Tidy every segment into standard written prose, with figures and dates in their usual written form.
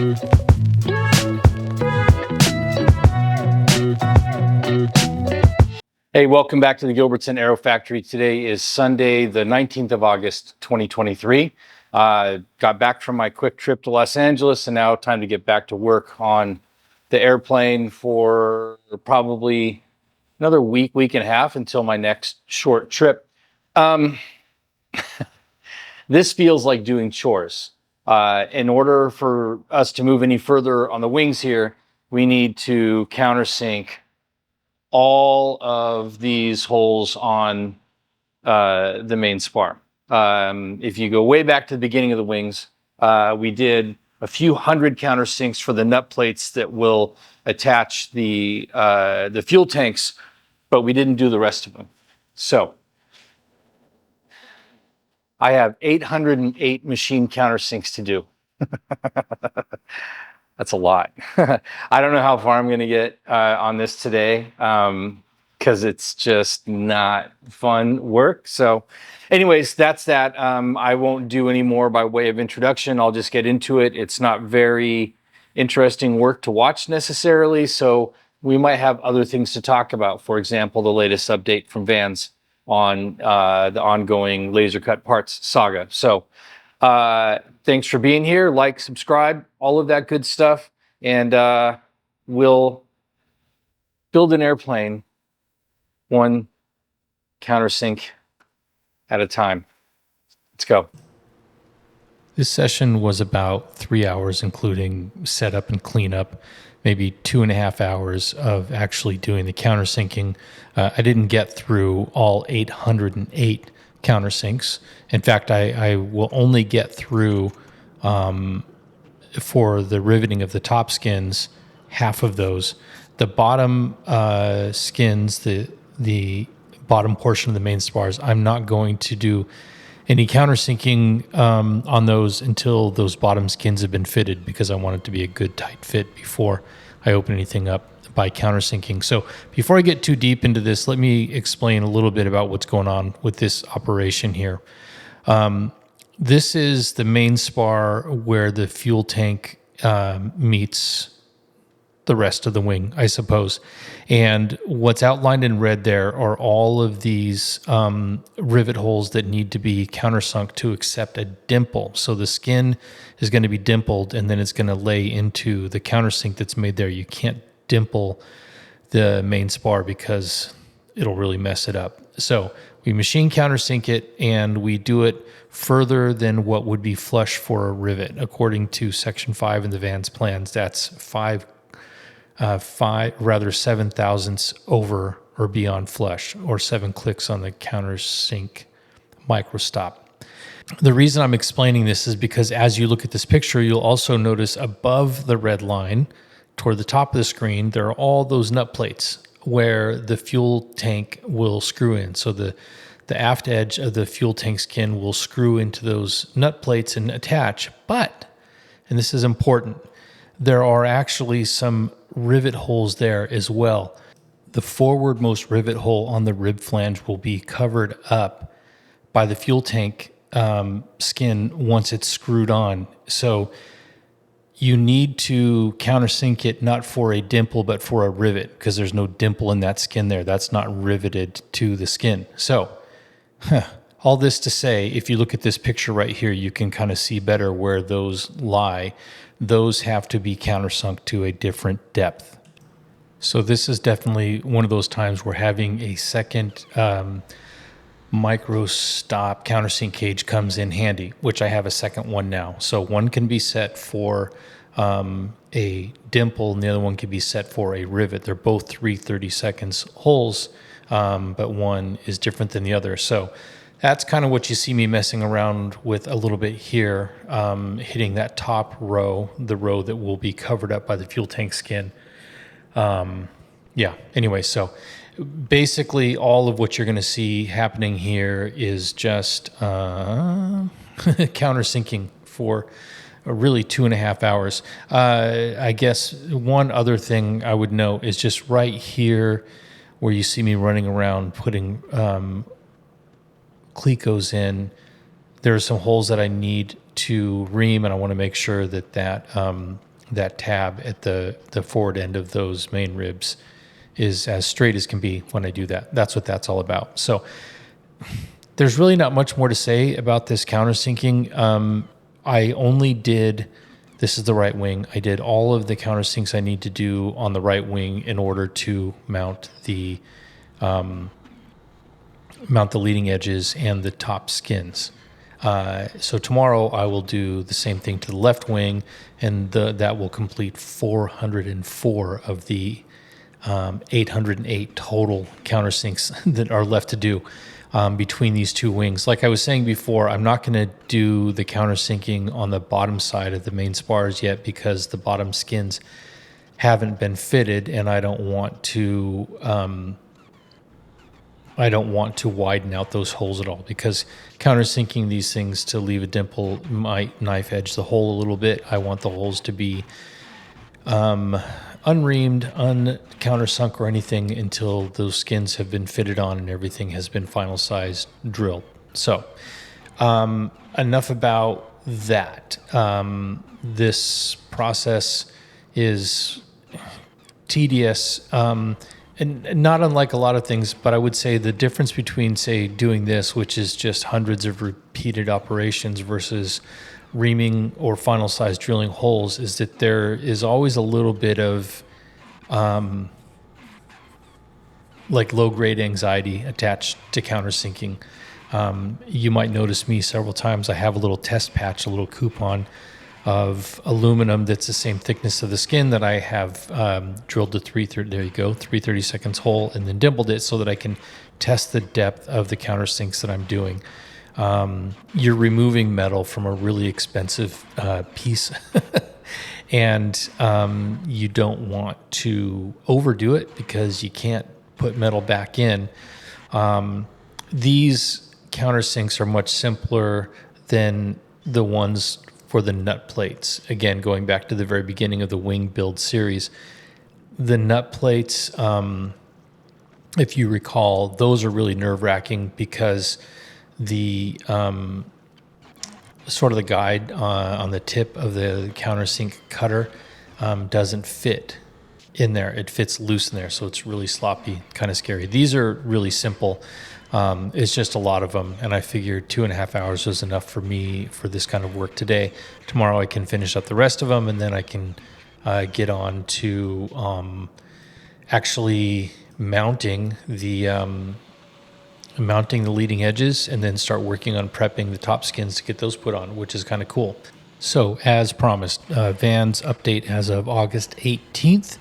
Hey, welcome back to the Gilbertson Aero Factory. Today is Sunday, the 19th of August, 2023. Got back from my quick trip to Los Angeles, and now time to get back to work on the airplane for probably another week and a half until my next short trip. This feels like doing chores. In order for us to move any further on the wings here, we need to countersink all of these holes on the main spar. If you go way back to the beginning of the wings, we did a few hundred countersinks for the nut plates that will attach the fuel tanks, but we didn't do the rest of them. So I have 808 machine countersinks to do. That's a lot. I don't know how far I'm going to get on this today because it's just not fun work. So anyways, that's that. I won't do any more by way of introduction. I'll just get into it. It's not very interesting work to watch necessarily. So we might have other things to talk about. For example, the latest update from Vans on the ongoing laser cut parts saga. So thanks for being here. Like, subscribe, all of that good stuff. And we'll build an airplane one countersink at a time. Let's go. This session was about 3 hours, including setup and cleanup, maybe 2.5 hours of actually doing the countersinking. I didn't get through all 808 countersinks. In fact, I will only get through, for the riveting of the top skins, half of those. The bottom skins, the bottom portion of the main spars, I'm not going to do any countersinking on those until those bottom skins have been fitted, because I want it to be a good tight fit before I open anything up by countersinking. So before I get too deep into this, let me explain a little bit about what's going on with this operation here. This is the main spar where the fuel tank meets the rest of the wing, I suppose. And what's outlined in red there are all of these rivet holes that need to be countersunk to accept a dimple. So the skin is going to be dimpled, and then it's going to lay into the countersink that's made there. You can't dimple the main spar because it'll really mess it up. So we machine countersink it, and we do it further than what would be flush for a rivet. According to Section 5 in the Vans plans, that's 7 thousandths over or beyond flush, or 7 clicks on the countersink microstop. The reason I'm explaining this is because as you look at this picture, you'll also notice above the red line toward the top of the screen, there are all those nut plates where the fuel tank will screw in. So the aft edge of the fuel tank skin will screw into those nut plates and attach. But, and this is important, there are actually some rivet holes there as well. The forwardmost rivet hole on the rib flange will be covered up by the fuel tank skin once it's screwed on. So you need to countersink it not for a dimple, but for a rivet, because there's no dimple in that skin there. That's not riveted to the skin. So all this to say, if you look at this picture right here, you can kind of see better where those lie. Those have to be countersunk to a different depth. So this is definitely one of those times where having a second micro stop countersink cage comes in handy, which I have a second one now. So one can be set for a dimple, and the other one can be set for a rivet. They're both 3/30 seconds holes, but one is different than the other. So that's kind of what you see me messing around with a little bit here, hitting that top row, the row that will be covered up by the fuel tank skin. Anyway, so basically all of what you're going to see happening here is just countersinking for really 2.5 hours. I guess one other thing I would note is just right here where you see me running around putting clecos in, there are some holes that I need to ream, and I want to make sure that that tab at the forward end of those main ribs is as straight as can be when I do that. That's what that's all about. So there's really not much more to say about this countersinking. I only did, this is the right wing. I did all of the countersinks I need to do on the right wing in order to mount the leading edges and the top skins. So tomorrow I will do the same thing to the left wing, and that will complete 404 of the 808 total countersinks that are left to do between these two wings. Like I was saying before, I'm not going to do the countersinking on the bottom side of the main spars yet because the bottom skins haven't been fitted, and I don't want to widen out those holes at all, because countersinking these things to leave a dimple might knife edge the hole a little bit. I want the holes to be unreamed, uncountersunk or anything until those skins have been fitted on and everything has been final size drilled. So enough about that. This process is tedious, and not unlike a lot of things, but I would say the difference between, say, doing this, which is just hundreds of repeated operations, versus reaming or final size drilling holes, is that there is always a little bit of like low-grade anxiety attached to countersinking. You might notice me several times. I have a little test patch, a little coupon of aluminum that's the same thickness of the skin that I have drilled to 330 seconds hole, and then dimpled it so that I can test the depth of the countersinks that I'm doing. You're removing metal from a really expensive piece, and you don't want to overdo it because you can't put metal back in. These countersinks are much simpler than the ones for the nut plates. Again, going back to the very beginning of the wing build series, the nut plates, if you recall, those are really nerve-wracking because the sort of the guide on the tip of the countersink cutter doesn't fit in there. It fits loose in there, so it's really sloppy, kind of scary. These are really simple. It's just a lot of them, and I figured 2.5 hours was enough for me for this kind of work today. Tomorrow I can finish up the rest of them, and then I can get on to actually mounting the leading edges, and then start working on prepping the top skins to get those put on, which is kind of cool. So as promised, Van's update as of August 18th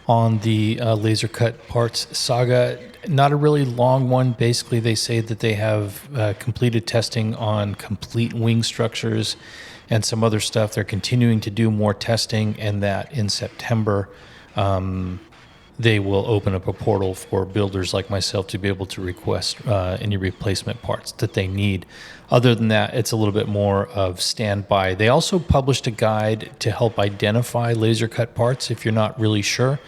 on the laser cut parts saga. Not a really long one. Basically, they say that they have completed testing on complete wing structures and some other stuff. They're continuing to do more testing, and that in September they will open up a portal for builders like myself to be able to request any replacement parts that they need. Other than that, it's a little bit more of standby. They also published a guide to help identify laser cut parts if you're not really sure.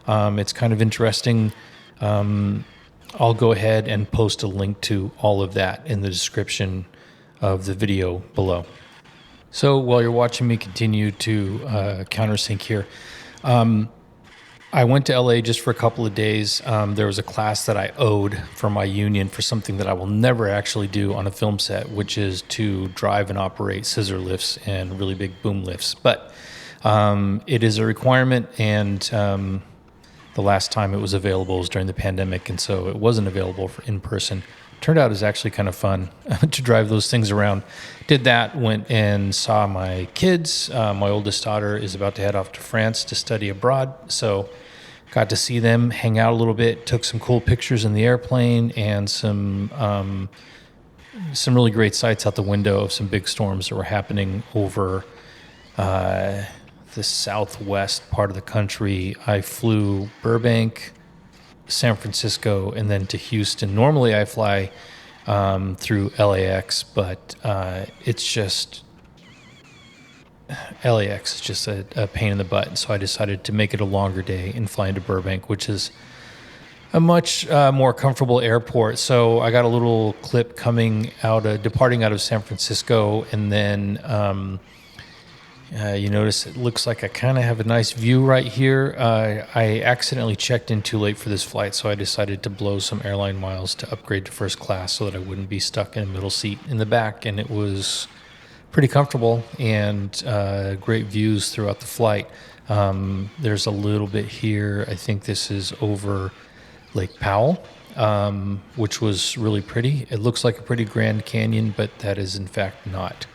It's kind of interesting. I'll go ahead and post a link to all of that in the description of the video below. So while you're watching me continue to countersink here, I went to LA just for a couple of days. There was a class that I owed for my union for something that I will never actually do on a film set, which is to drive and operate scissor lifts and really big boom lifts. But it is a requirement, and the last time it was available was during the pandemic, and so it wasn't available for in person. Turned out it was actually kind of fun to drive those things around. Did that, went and saw my kids. My oldest daughter is about to head off to France to study abroad, so got to see them, hang out a little bit, took some cool pictures in the airplane, and some really great sights out the window of some big storms that were happening over the southwest part of the country. I flew Burbank, San Francisco, and then to Houston. Normally I fly through LAX, but it's just LAX is just a pain in the butt. So I decided to make it a longer day and fly into Burbank, which is a much more comfortable airport. So I got a little clip departing out of San Francisco, and then You notice it looks like I kind of have a nice view right here. I accidentally checked in too late for this flight, so I decided to blow some airline miles to upgrade to first class so that I wouldn't be stuck in a middle seat in the back. And it was pretty comfortable and great views throughout the flight. There's a little bit here. I think this is over Lake Powell, which was really pretty. It looks like a pretty Grand Canyon, but that is in fact not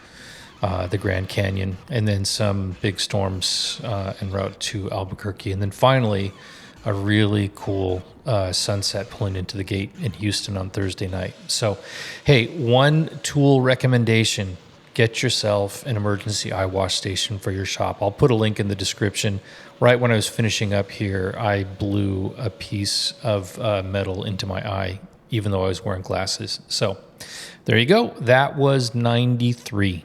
the Grand Canyon. And then some big storms en route to Albuquerque. And then finally, a really cool sunset pulling into the gate in Houston on Thursday night. So, hey, one tool recommendation: get yourself an emergency eye wash station for your shop. I'll put a link in the description. Right when I was finishing up here, I blew a piece of metal into my eye, even though I was wearing glasses. So there you go. That was 93.